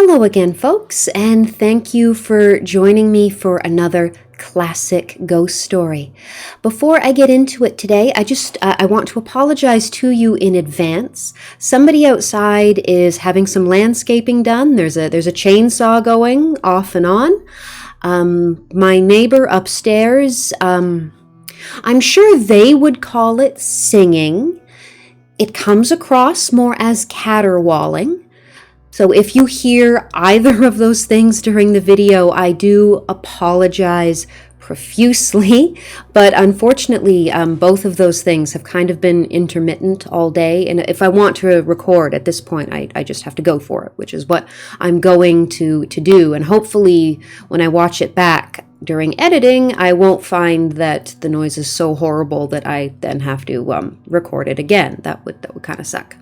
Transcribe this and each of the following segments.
Hello again, folks, and thank you for joining me for another classic ghost story. Before I get into it today, I want to apologize to you in advance. Somebody outside is having some landscaping done. There's a chainsaw going off and on. My neighbor upstairs, I'm sure they would call it singing. It comes across more as caterwauling. So if you hear either of those things during the video, I do apologize profusely, but unfortunately, both of those things have kind of been intermittent all day, and if I want to record at this point, I just have to go for it, which is what I'm going to do, and hopefully when I watch it back during editing, I won't find that the noise is so horrible that I then have to record it again. That would kind of suck.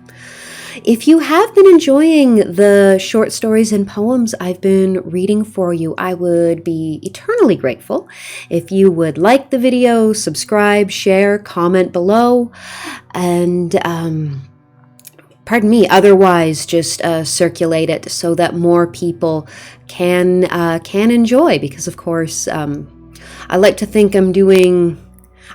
If you have been enjoying the short stories and poems I've been reading for you, I would be eternally grateful if you would like the video, subscribe, share, comment below, and otherwise just circulate it so that more people can enjoy, because of course I like to think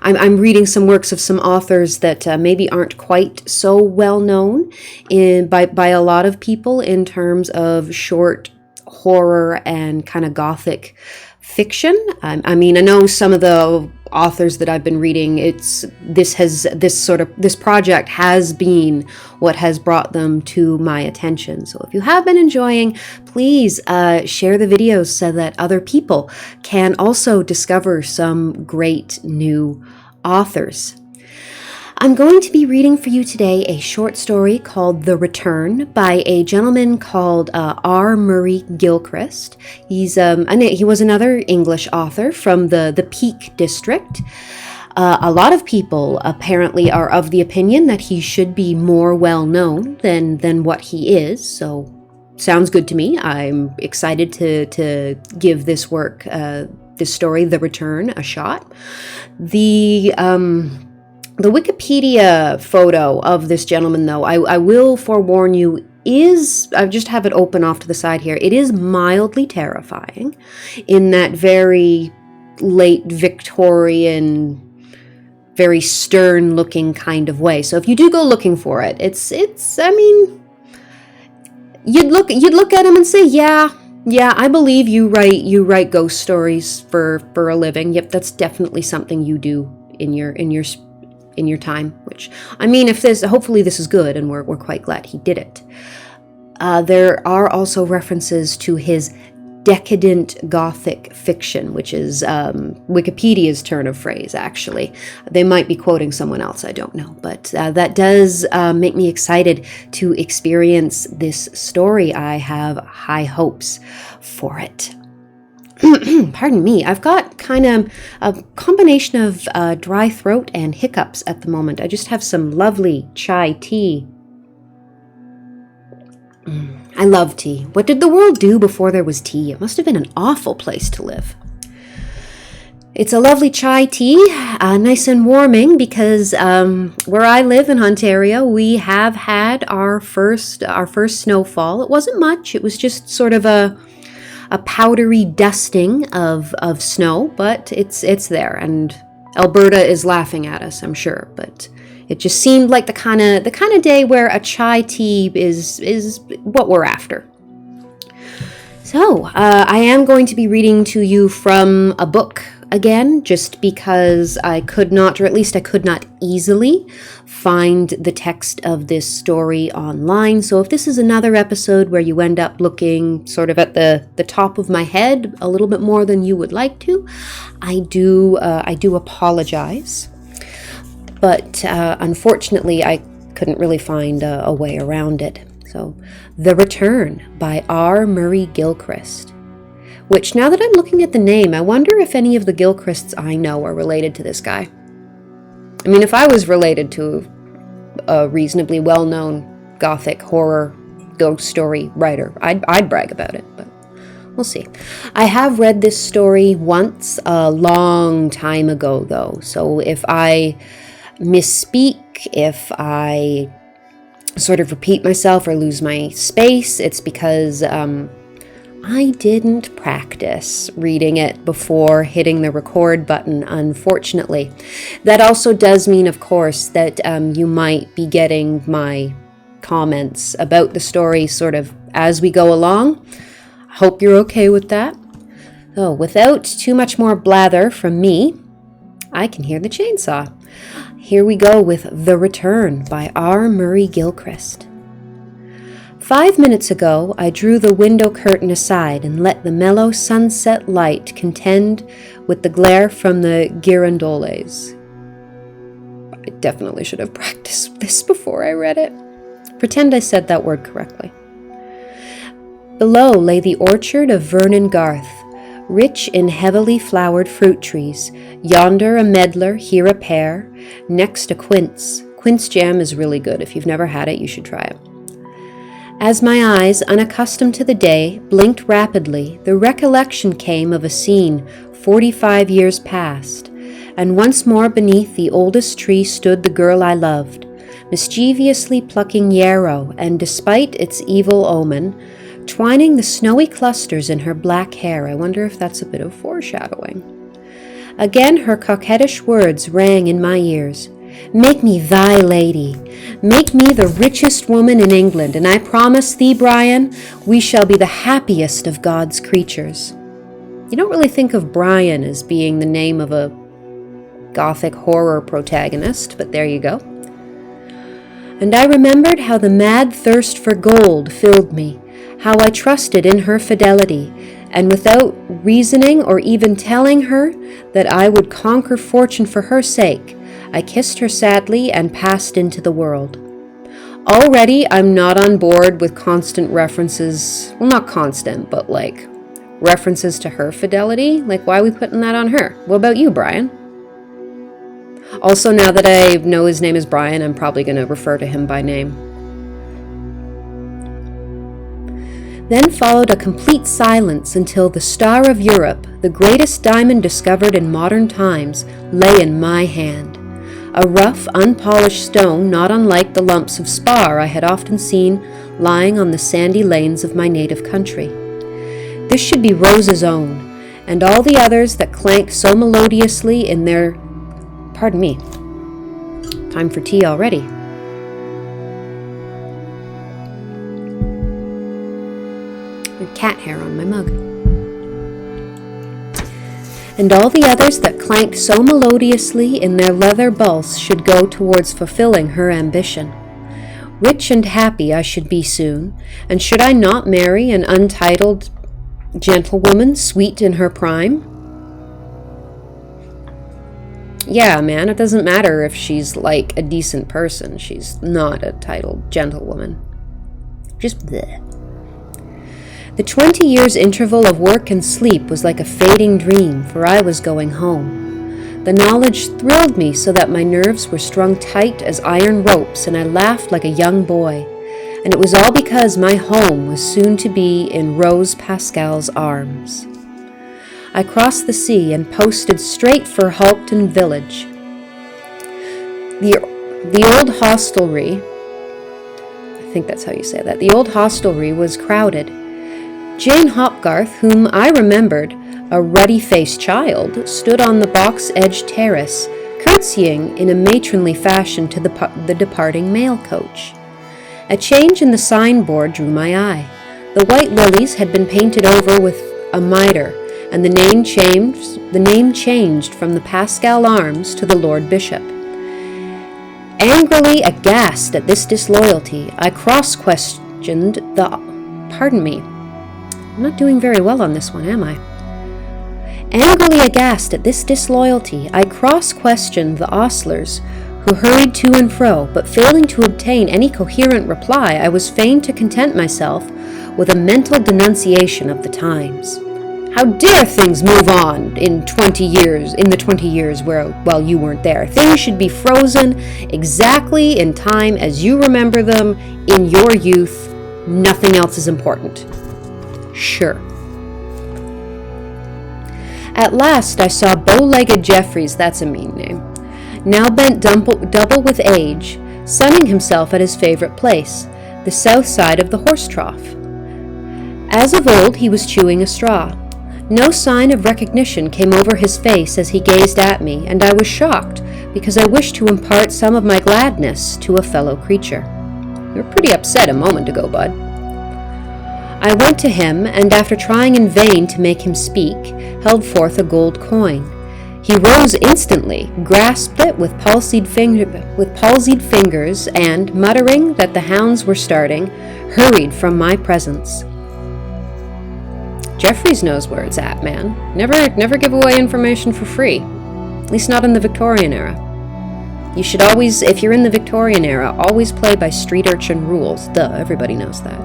I'm reading some works of some authors that maybe aren't quite so well known by a lot of people in terms of short horror and kind of gothic fiction. I know some of the authors that I've been reading, this project has been what has brought them to my attention. So if you have been enjoying, please share the videos so that other people can also discover some great new authors. I'm going to be reading for you today a short story called The Return by a gentleman called r.m.gilchrist. He was another English author from the Peak District. A lot of people apparently are of the opinion that he should be more well known than what he is, so sounds good to me. I'm excited to give this work, this story, The Return, a shot. The Wikipedia photo of this gentleman, though, I will forewarn you, I just have it open off to the side here. It is mildly terrifying in that very late Victorian, very stern looking kind of way. So if you do go looking for it, you'd look at him and say, yeah, I believe you write ghost stories for a living. Yep, that's definitely something you do in your time, which, hopefully this is good, and we're quite glad he did it. There are also references to his decadent gothic fiction, which is Wikipedia's turn of phrase, actually. They might be quoting someone else, I don't know, but that does make me excited to experience this story. I have high hopes for it. Pardon me, I've got kind of a combination of dry throat and hiccups at the moment. I just have some lovely chai tea. I love tea. What did the world do before there was tea? It must have been an awful place to live. It's a lovely chai tea, nice and warming, because where I live in Ontario, we have had our first snowfall. It wasn't much. It was just sort of a powdery dusting of snow, but it's there, and Alberta is laughing at us, I'm sure, but it just seemed like the kind of day where a chai tea is what we're after. So I am going to be reading to you from a book again, just because I could not easily find the text of this story online. So if this is another episode where you end up looking sort of at the top of my head a little bit more than you would like to, I do apologize. But unfortunately, I couldn't really find a way around it. So, The Return by r.m.gilchrist. Which, now that I'm looking at the name, I wonder if any of the Gilchrists I know are related to this guy. I mean, if I was related to a reasonably well-known gothic horror ghost story writer, I'd brag about it, but we'll see. I have read this story once, a long time ago, though, so if I misspeak, if I sort of repeat myself or lose my space, it's because I didn't practice reading it before hitting the record button, unfortunately. That also does mean, of course, that you might be getting my comments about the story sort of as we go along. Hope you're okay with that. So without too much more blather from me, I can hear the chainsaw. Here we go with The Return by r.m.gilchrist. 5 minutes ago, I drew the window curtain aside and let the mellow sunset light contend with the glare from the girandoles. I definitely should have practiced this before I read it. Pretend I said that word correctly. Below lay the orchard of Vernon Garth, rich in heavily flowered fruit trees. Yonder a medlar, here a pear, next a quince. Quince jam is really good. If you've never had it, you should try it. As my eyes, unaccustomed to the day, blinked rapidly, the recollection came of a scene 45 years past, and once more beneath the oldest tree stood the girl I loved, mischievously plucking yarrow, and despite its evil omen, twining the snowy clusters in her black hair. I wonder if that's a bit of foreshadowing. Again her coquettish words rang in my ears. Make me thy lady. Make me the richest woman in England, and I promise thee, Brian, we shall be the happiest of God's creatures. You don't really think of Brian as being the name of a gothic horror protagonist, but there you go. And I remembered how the mad thirst for gold filled me, how I trusted in her fidelity, and without reasoning or even telling her that I would conquer fortune for her sake, I kissed her sadly and passed into the world. Already I'm not on board with constant references, well, not constant, but like references to her fidelity. Like, why are we putting that on her? What about you, Brian? Also, now that I know his name is Brian, I'm probably going to refer to him by name. Then followed a complete silence until the Star of Europe, the greatest diamond discovered in modern times, lay in my hand. A rough, unpolished stone not unlike the lumps of spar I had often seen lying on the sandy lanes of my native country. This should be Rose's own, and all the others that clank so melodiously in their... Pardon me. Time for tea already. Cat hair on my mug. And all the others that clanked so melodiously in their leather bulls should go towards fulfilling her ambition. Rich and happy I should be soon, and should I not marry an untitled gentlewoman sweet in her prime? Yeah, man, it doesn't matter if she's like a decent person. She's not a titled gentlewoman. Just bleh. The 20 years interval of work and sleep was like a fading dream, for I was going home. The knowledge thrilled me so that my nerves were strung tight as iron ropes, and I laughed like a young boy. And it was all because my home was soon to be in Rose Pascal's arms. I crossed the sea and posted straight for Halkton village. The old hostelry, I think that's how you say that, the old hostelry was crowded. Jane Hopgarth, whom I remembered, a ruddy-faced child, stood on the box-edged terrace, curtsying in a matronly fashion to the departing mail coach. A change in the signboard drew my eye. The white lilies had been painted over with a mitre, and the name changed from the Pascal Arms to the Lord Bishop. Angrily aghast at this disloyalty, I cross-questioned the... Pardon me. I'm not doing very well on this one, am I? Angrily aghast at this disloyalty, I cross-questioned the ostlers, who hurried to and fro, but failing to obtain any coherent reply, I was fain to content myself with a mental denunciation of the times. How dare things move on in the 20 years while you weren't there? Things should be frozen exactly in time as you remember them in your youth. Nothing else is important. Sure. At last I saw bow-legged Jeffries, that's a mean name, now bent double with age, sunning himself at his favorite place, the south side of the horse trough. As of old, he was chewing a straw. No sign of recognition came over his face as he gazed at me, and I was shocked because I wished to impart some of my gladness to a fellow creature. "You were pretty upset a moment ago, bud." I went to him, and after trying in vain to make him speak, held forth a gold coin. He rose instantly, grasped it with palsied fingers, and, muttering that the hounds were starting, hurried from my presence. Jeffries knows where it's at, man. Never give away information for free. At least not in the Victorian era. You should always, if you're in the Victorian era, always play by street urchin rules. Duh, everybody knows that.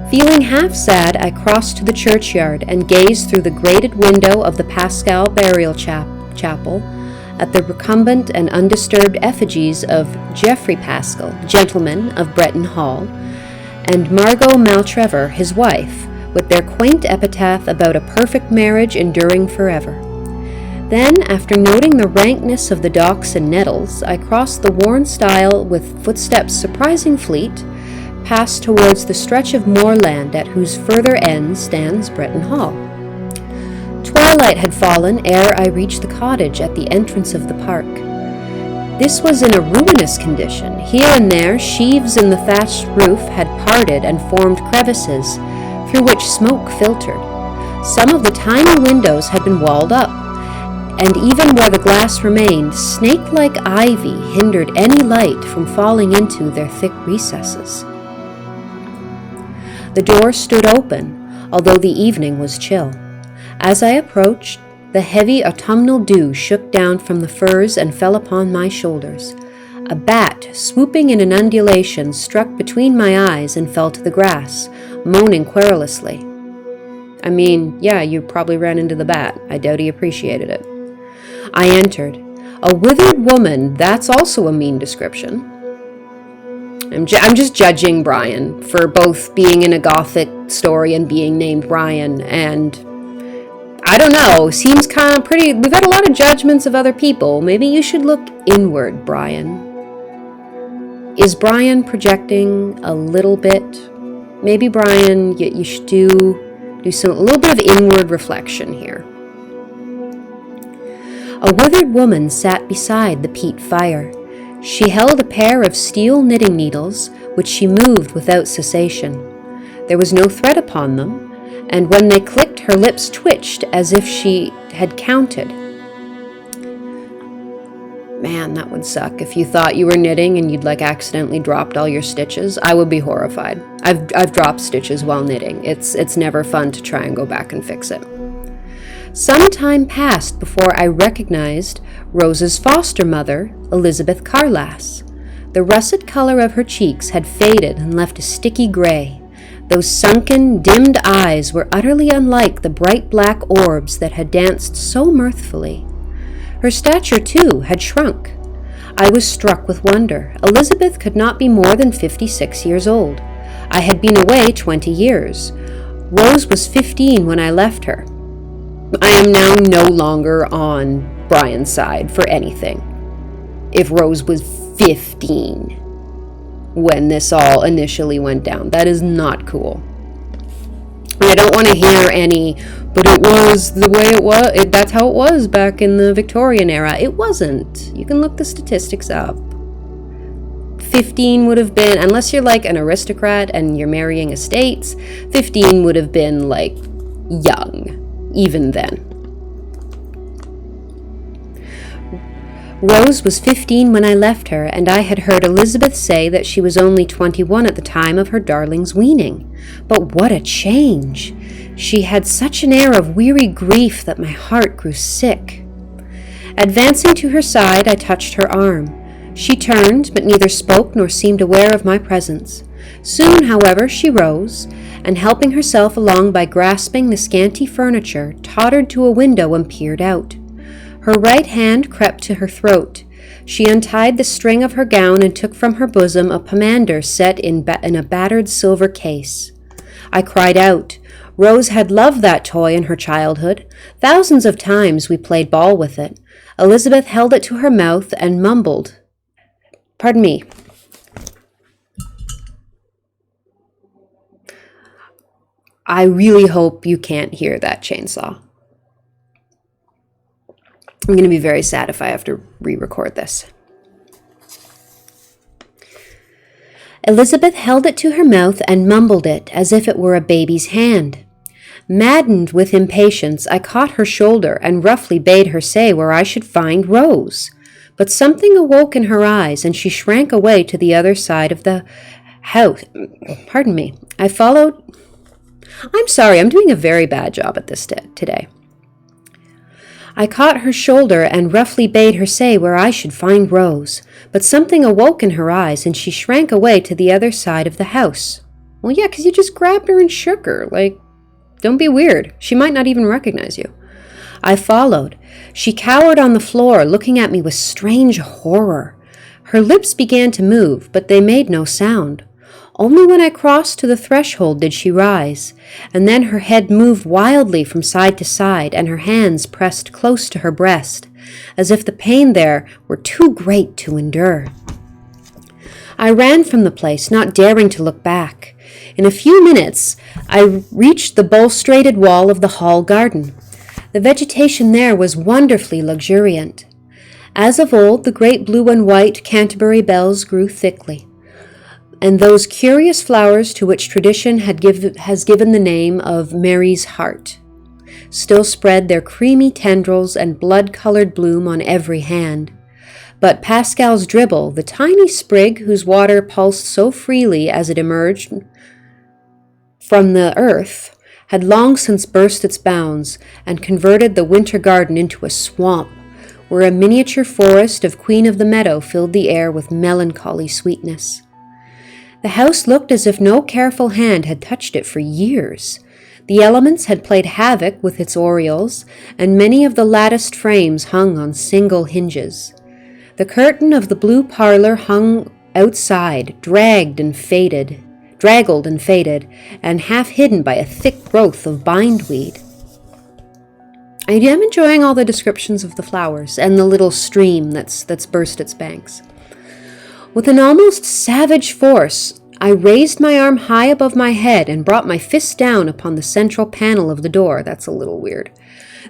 Feeling half sad, I crossed to the churchyard and gazed through the grated window of the Pascal burial chapel at the recumbent and undisturbed effigies of Geoffrey Pascal, gentleman of Breton Hall, and Margot Maltrevor, his wife, with their quaint epitaph about a perfect marriage enduring forever. Then, after noting the rankness of the docks and nettles, I crossed the worn stile with footsteps surprising fleet, passed towards the stretch of moorland at whose further end stands Breton Hall. Twilight had fallen ere I reached the cottage at the entrance of the park. This was in a ruinous condition. Here and there, sheaves in the thatched roof had parted and formed crevices through which smoke filtered. Some of the tiny windows had been walled up, and even where the glass remained, snake-like ivy hindered any light from falling into their thick recesses. The door stood open, although the evening was chill. As I approached, the heavy autumnal dew shook down from the firs and fell upon my shoulders. A bat, swooping in an undulation, struck between my eyes and fell to the grass, moaning querulously. I mean, yeah, you probably ran into the bat. I doubt he appreciated it. I entered. A withered woman, that's also a mean description. I'm just judging Brian for both being in a gothic story and being named Brian, and I don't know, seems kind of pretty. We've had a lot of judgments of other people. Maybe you should look inward, Brian. Is Brian projecting a little bit? Maybe, Brian, you should do a little bit of inward reflection here. A withered woman sat beside the peat fire. She held a pair of steel knitting needles, which she moved without cessation. There was no thread upon them, and when they clicked, her lips twitched as if she had counted. Man, that would suck. If you thought you were knitting and you'd accidentally dropped all your stitches, I would be horrified. I've dropped stitches while knitting. It's never fun to try and go back and fix it. Some time passed before I recognized Rose's foster mother, Elizabeth Carlass. The russet color of her cheeks had faded and left a sticky gray. Those sunken, dimmed eyes were utterly unlike the bright black orbs that had danced so mirthfully. Her stature, too, had shrunk. I was struck with wonder. Elizabeth could not be more than 56 years old. I had been away 20 years. Rose was 15 when I left her. I am now no longer on Brian's side for anything. If Rose was 15 when this all initially went down, that is not cool. I don't want to hear any, but it was the way it was. That's how it was back in the Victorian era. It wasn't. You can look the statistics up. 15 would have been, unless you're an aristocrat and you're marrying estates, 15 would have been young. Even then. Rose was 15 when I left her, and I had heard Elizabeth say that she was only 21 at the time of her darling's weaning. But what a change! She had such an air of weary grief that my heart grew sick. Advancing to her side, I touched her arm. She turned, but neither spoke nor seemed aware of my presence. Soon, however, she rose, and helping herself along by grasping the scanty furniture, tottered to a window and peered out. Her right hand crept to her throat. She untied the string of her gown and took from her bosom a pomander set in a battered silver case. I cried out. Rose had loved that toy in her childhood. Thousands of times we played ball with it. Elizabeth held it to her mouth and mumbled. Pardon me. I really hope you can't hear that chainsaw. I'm going to be very sad if I have to re-record this. Elizabeth held it to her mouth and mumbled it as if it were a baby's hand. Maddened with impatience, I caught her shoulder and roughly bade her say where I should find Rose. But something awoke in her eyes, and she shrank away to the other side of the house. Pardon me. I followed. I'm sorry, I'm doing a very bad job at this today. I caught her shoulder and roughly bade her say where I should find Rose, but something awoke in her eyes, and she shrank away to the other side of the house. Well, yeah, because you just grabbed her and shook her. Like, don't be weird. She might not even recognize you. I followed. She cowered on the floor, looking at me with strange horror. Her lips began to move, but they made no sound. Only when I crossed to the threshold did she rise, and then her head moved wildly from side to side, and her hands pressed close to her breast, as if the pain there were too great to endure. I ran from the place, not daring to look back. In a few minutes, I reached the balustrated wall of the hall garden. The vegetation there was wonderfully luxuriant. As of old, the great blue and white Canterbury bells grew thickly, and those curious flowers to which tradition has given the name of Mary's heart still spread their creamy tendrils and blood-colored bloom on every hand. But Pascal's dribble, the tiny sprig whose water pulsed so freely as it emerged from the earth, had long since burst its bounds and converted the winter garden into a swamp, where a miniature forest of Queen of the Meadow filled the air with melancholy sweetness. The house looked as if no careful hand had touched it for years. The elements had played havoc with its oriels, and many of the latticed frames hung on single hinges. The curtain of the blue parlor hung outside, draggled and faded, and half hidden by a thick growth of bindweed. I am enjoying all the descriptions of the flowers and the little stream that's burst its banks. With an almost savage force, I raised my arm high above my head and brought my fist down upon the central panel of the door. That's a little weird.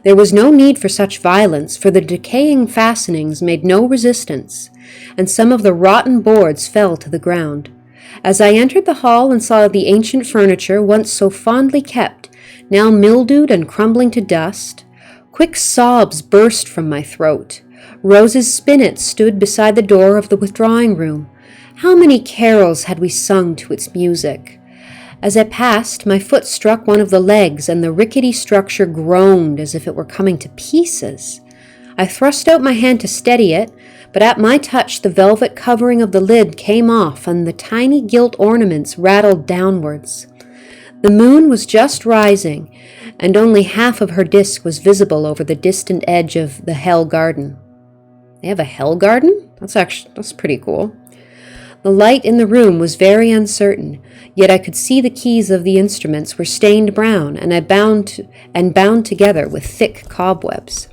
There was no need for such violence, for the decaying fastenings made no resistance, and some of the rotten boards fell to the ground. As I entered the hall and saw the ancient furniture, once so fondly kept, now mildewed and crumbling to dust, quick sobs burst from my throat. Rose's spinet stood beside the door of the withdrawing room. How many carols had we sung to its music? As I passed, my foot struck one of the legs, and the rickety structure groaned as if it were coming to pieces. I thrust out my hand to steady it, but at my touch the velvet covering of the lid came off, and the tiny gilt ornaments rattled downwards. The moon was just rising, and only half of her disk was visible over the distant edge of the Hell Garden. They have a Hell Garden? That's pretty cool. The light in the room was very uncertain, yet I could see the keys of the instruments were stained brown and bound together with thick cobwebs.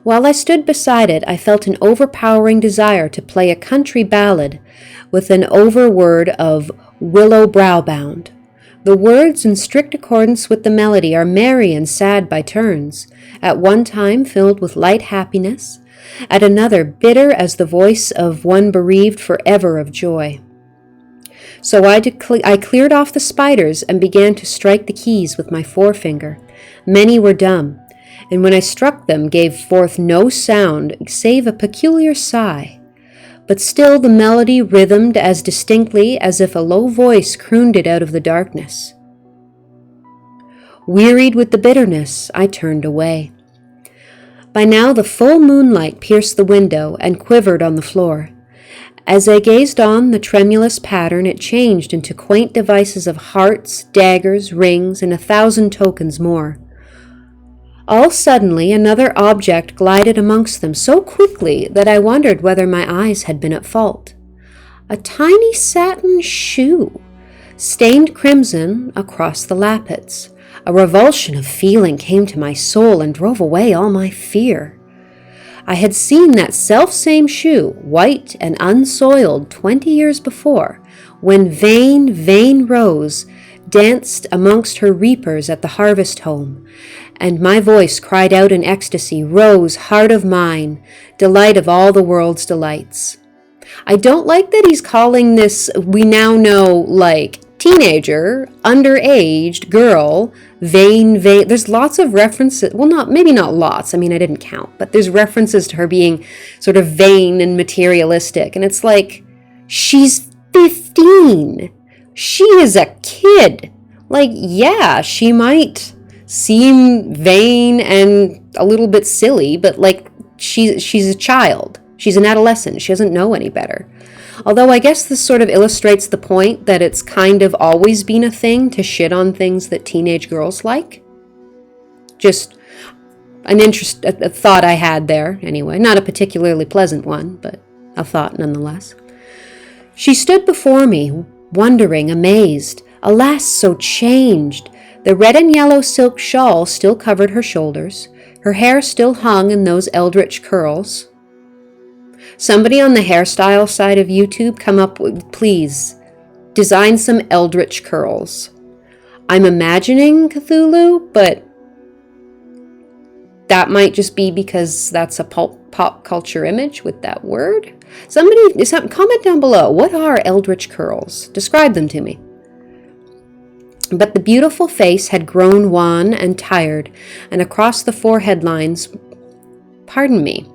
While I stood beside it, I felt an overpowering desire to play a country ballad with an overword of Willow Browbound. The words, in strict accordance with the melody, are merry and sad by turns, at one time filled with light happiness, at another bitter as the voice of one bereaved forever of joy. So I cleared off the spiders and began to strike the keys with my forefinger. Many were dumb, and when I struck them gave forth no sound save a peculiar sigh. But still the melody rhythmed as distinctly as if a low voice crooned it out of the darkness. Wearied with the bitterness, I turned away. By now the full moonlight pierced the window and quivered on the floor. As I gazed on the tremulous pattern, it changed into quaint devices of hearts, daggers, rings, and 1,000 tokens more. All suddenly another object glided amongst them so quickly that I wondered whether my eyes had been at fault. A tiny satin shoe, stained crimson across the lappets. A revulsion of feeling came to my soul and drove away all my fear. I had seen that self-same shoe, white and unsoiled, 20 years before, when vain Rose danced amongst her reapers at the harvest home, and my voice cried out in ecstasy, "Rose, heart of mine, delight of all the world's delights." I don't like that he's calling this, we now know, like, teenager, underaged, girl, vain. There's lots of references, well, maybe not lots, I mean, I didn't count, but there's references to her being sort of vain and materialistic, and it's like, she's 15. She is a kid. Like, yeah, she might seem vain and a little bit silly, but like, she's a child. She's an adolescent. She doesn't know any better. Although I guess this sort of illustrates the point that it's kind of always been a thing to shit on things that teenage girls like. Just a thought I had there, anyway. Not a particularly pleasant one, but a thought nonetheless. She stood before me, wondering, amazed. Alas, so changed. The red and yellow silk shawl still covered her shoulders. Her hair still hung in those eldritch curls. Somebody on the hairstyle side of YouTube, come up with, please, design some eldritch curls. I'm imagining Cthulhu, but that might just be because that's a pop culture image with that word. Comment down below. What are eldritch curls? Describe them to me. But the beautiful face had grown wan and tired, and across the forehead lines, pardon me,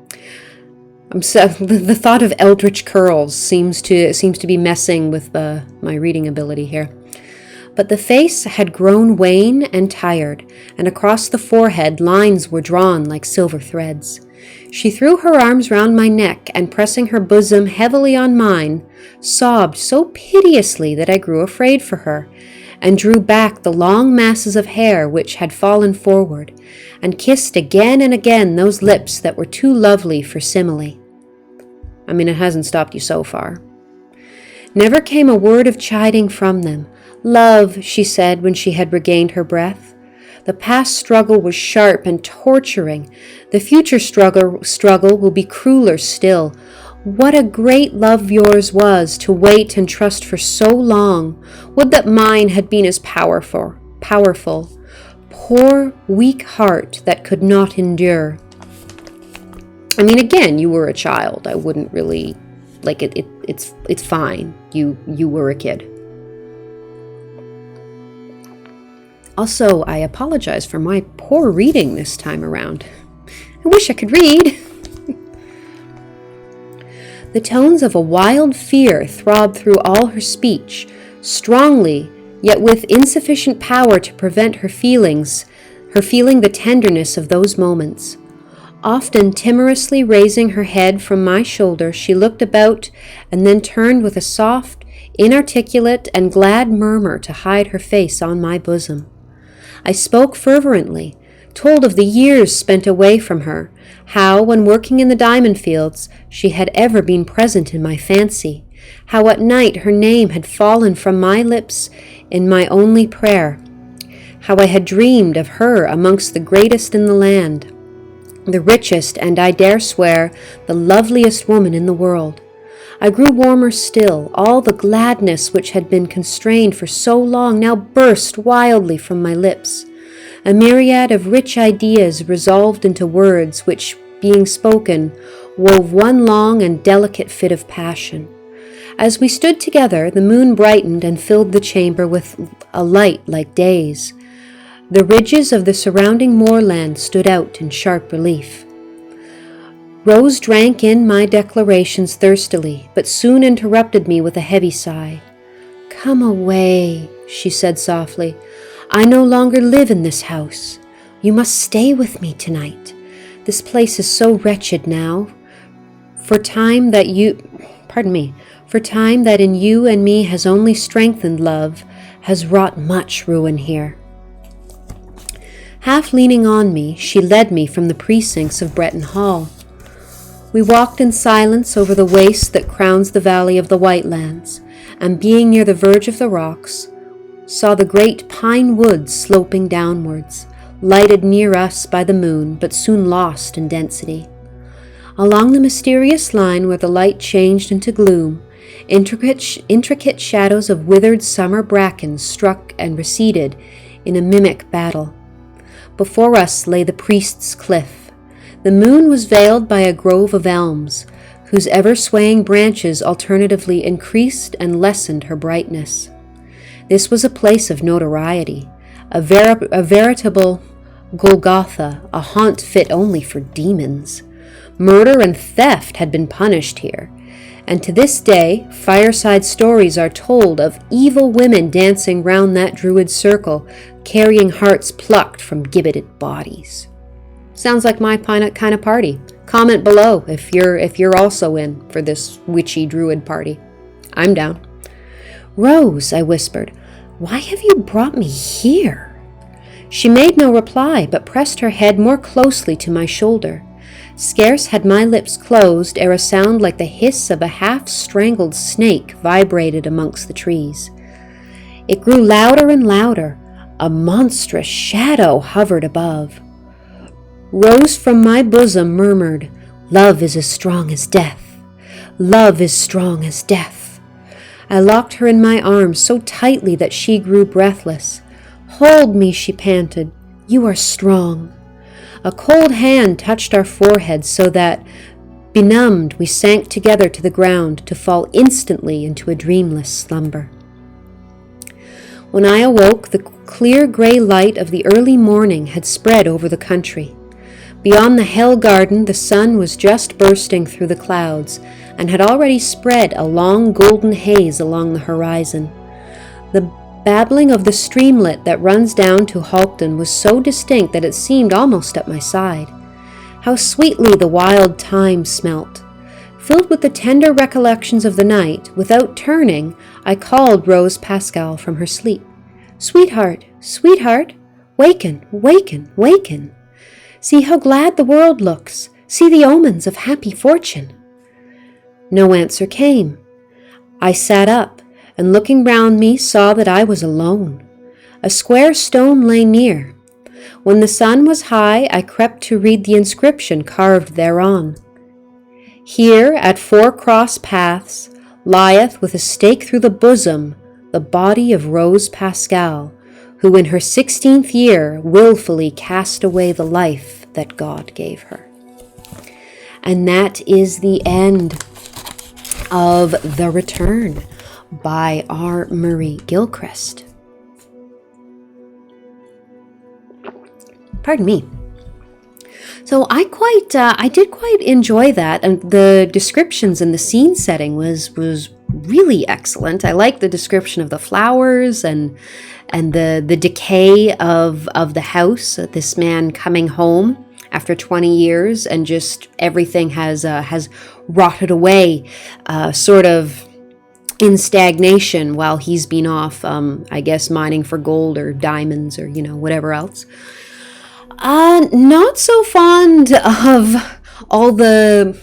the thought of eldritch curls seems to be messing with my reading ability here. But the face had grown wan and tired, and across the forehead lines were drawn like silver threads. She threw her arms round my neck, and pressing her bosom heavily on mine, sobbed so piteously that I grew afraid for her, and drew back the long masses of hair which had fallen forward, and kissed again and again those lips that were too lovely for simile. I mean, it hasn't stopped you so far. Never came a word of chiding from them. "Love," she said when she had regained her breath. "The past struggle was sharp and torturing. The future struggle will be crueler still. What a great love yours was, to wait and trust for so long. Would that mine had been as powerful. Poor, weak heart that could not endure." I mean, again, you were a child. I wouldn't really, like, it's fine. You were a kid. Also, I apologize for my poor reading this time around. I wish I could read. The tones of a wild fear throbbed through all her speech, strongly, yet with insufficient power to prevent her feeling the tenderness of those moments. Often timorously raising her head from my shoulder, she looked about and then turned with a soft, inarticulate, and glad murmur to hide her face on my bosom. I spoke fervently, told of the years spent away from her, how, when working in the diamond fields, she had ever been present in my fancy, how at night her name had fallen from my lips in my only prayer, how I had dreamed of her amongst the greatest in the land, the richest, and I dare swear, the loveliest woman in the world. I grew warmer still. All the gladness which had been constrained for so long now burst wildly from my lips. A myriad of rich ideas resolved into words which, being spoken, wove one long and delicate fit of passion. As we stood together, the moon brightened and filled the chamber with a light like day's. The ridges of the surrounding moorland stood out in sharp relief. Rose drank in my declarations thirstily, but soon interrupted me with a heavy sigh. "Come away," she said softly. "I no longer live in this house. You must stay with me tonight. This place is so wretched now. For time that in you and me has only strengthened love, has wrought much ruin here." Half leaning on me, she led me from the precincts of Breton Hall. We walked in silence over the waste that crowns the valley of the Whitelands, and being near the verge of the rocks, saw the great pine woods sloping downwards, lighted near us by the moon, but soon lost in density. Along the mysterious line where the light changed into gloom, Intricate shadows of withered summer bracken struck and receded in a mimic battle. Before us lay the priest's cliff. The moon was veiled by a grove of elms, whose ever-swaying branches alternatively increased and lessened her brightness. This was a place of notoriety, a veritable Golgotha, a haunt fit only for demons. Murder and theft had been punished here, and to this day fireside stories are told of evil women dancing round that druid circle, carrying hearts plucked from gibbeted bodies. Sounds like my kind of party. Comment below if you're also in for this witchy druid party. I'm down. "Rose," I whispered, "why have you brought me here?" She made no reply, but pressed her head more closely to my shoulder. Scarce had my lips closed ere a sound like the hiss of a half-strangled snake vibrated amongst the trees. It grew louder and louder. A monstrous shadow hovered above. Rose from my bosom murmured, "Love is as strong as death. Love is strong as death." I locked her in my arms so tightly that she grew breathless. "Hold me," she panted. "You are strong." A cold hand touched our foreheads so that, benumbed, we sank together to the ground to fall instantly into a dreamless slumber. When I awoke, the clear gray light of the early morning had spread over the country. Beyond the Hell Garden, the sun was just bursting through the clouds and had already spread a long golden haze along the horizon. The babbling of the streamlet that runs down to Halkton was so distinct that it seemed almost at my side. How sweetly the wild thyme smelt. Filled with the tender recollections of the night, without turning, I called Rose Pascal from her sleep. "Sweetheart, sweetheart, waken, waken, waken. See how glad the world looks. See the omens of happy fortune." No answer came. I sat up, and looking round me saw that I was alone. A square stone lay near. When the sun was high, I crept to read the inscription carved thereon. "Here, at 4 cross paths, lieth with a stake through the bosom the body of Rose Pascal, who in her 16th year willfully cast away the life that God gave her." And that is the end of The Return by r.m.gilchrist. Pardon me. So I did quite enjoy that, and the descriptions and the scene setting was really excellent. I like the description of the flowers and the decay of the house. This man coming home after 20 years and just everything has rotted away, sort of in stagnation while he's been off, I guess, mining for gold or diamonds or, whatever else. Not so fond of all the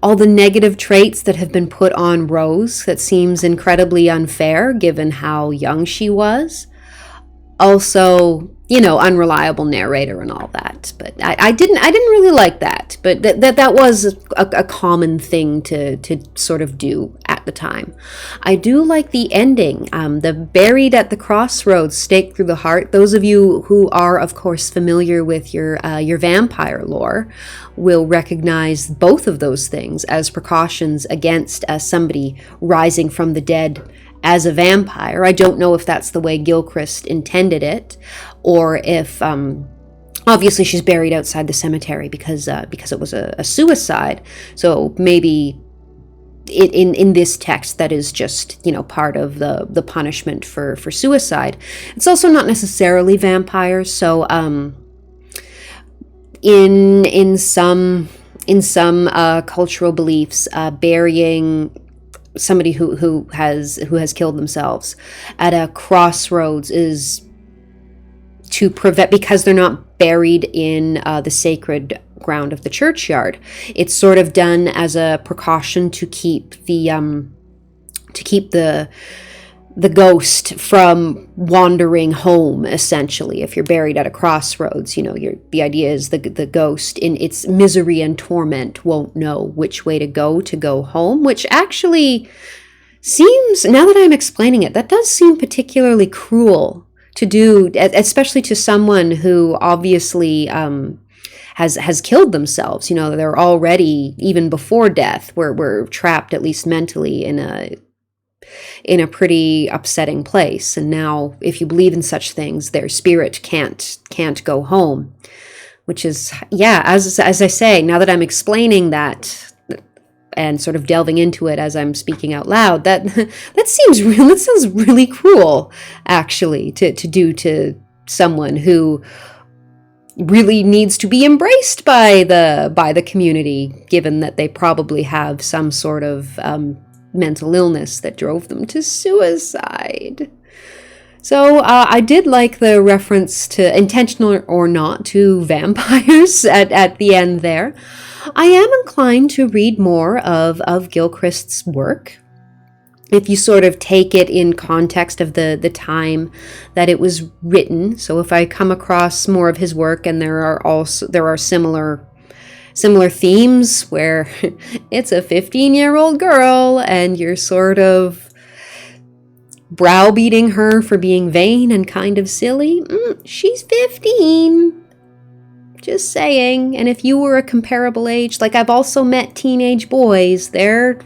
negative traits that have been put on Rose. That seems incredibly unfair given how young she was. Also, unreliable narrator and all that. But I didn't really like that. But that was a common thing to sort of do at the time. I do like the ending, the buried at the crossroads, stake through the heart. Those of you who are, of course, familiar with your vampire lore will recognize both of those things as precautions against somebody rising from the dead as a vampire. I don't know if that's the way Gilchrist intended it, or if obviously she's buried outside the cemetery because it was a suicide. So maybe in this text that is just part of the punishment for suicide. It's also not necessarily vampires. So in some cultural beliefs, burying somebody who has killed themselves at a crossroads is to prevent, because they're not buried in the sacred ground of the churchyard. It's sort of done as a precaution to keep the the ghost from wandering home, essentially. If you're buried at a crossroads, the idea is the ghost in its misery and torment won't know which way to go home, which actually seems, now that I'm explaining it, that does seem particularly cruel to do, especially to someone who obviously has killed themselves. They're already, even before death, we're trapped, at least mentally, in a pretty upsetting place. And now, if you believe in such things, their spirit can't go home, which is, as I say, now that I'm explaining that and sort of delving into it as I'm speaking out loud, that sounds really cruel, actually, to do to someone who really needs to be embraced by the community, given that they probably have some sort of mental illness that drove them to suicide. So I did like the reference to, intentional or not, to vampires at the end there. I am inclined to read more of Gilchrist's work, if you sort of take it in context of the time that it was written. So if I come across more of his work and there are similar themes where it's a 15-year-old girl and you're sort of browbeating her for being vain and kind of silly, she's 15. Just saying. And if you were a comparable age, like, I've also met teenage boys, they're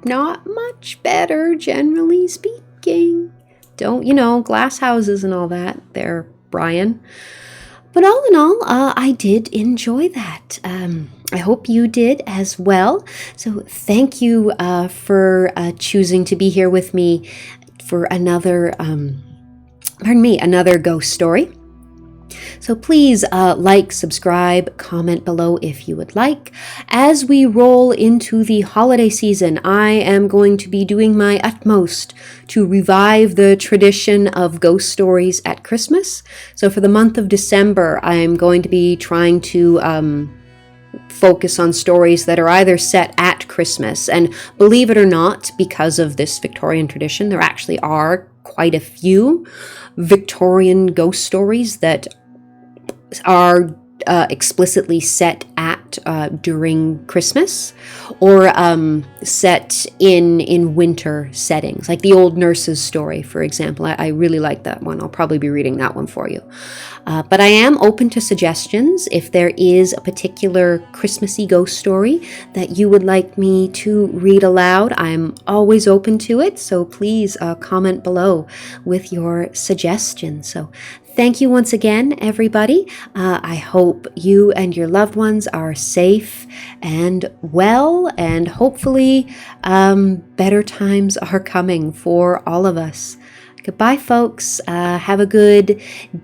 not much better, generally speaking. Don't, glass houses and all that there, Brian. But all in all, I did enjoy that. I hope you did as well. So thank you for choosing to be here with me for another ghost story. So please like, subscribe, comment below if you would like. As we roll into the holiday season, I am going to be doing my utmost to revive the tradition of ghost stories at Christmas. So for the month of December, I am going to be trying to focus on stories that are either set at Christmas. And believe it or not, because of this Victorian tradition, there actually are quite a few Victorian ghost stories that are explicitly set at during Christmas, or set in winter settings, like the Old Nurse's Story, for example. I really like that one. I'll probably be reading that one for you. But I am open to suggestions. If there is a particular Christmassy ghost story that you would like me to read aloud, I'm always open to it. So please comment below with your suggestions. So thank you once again, everybody. I hope you and your loved ones are safe and well, and hopefully better times are coming for all of us. Goodbye, folks. Have a good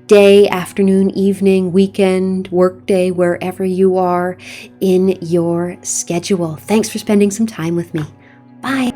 day, afternoon, evening, weekend, work day, wherever you are in your schedule. Thanks for spending some time with me. Bye.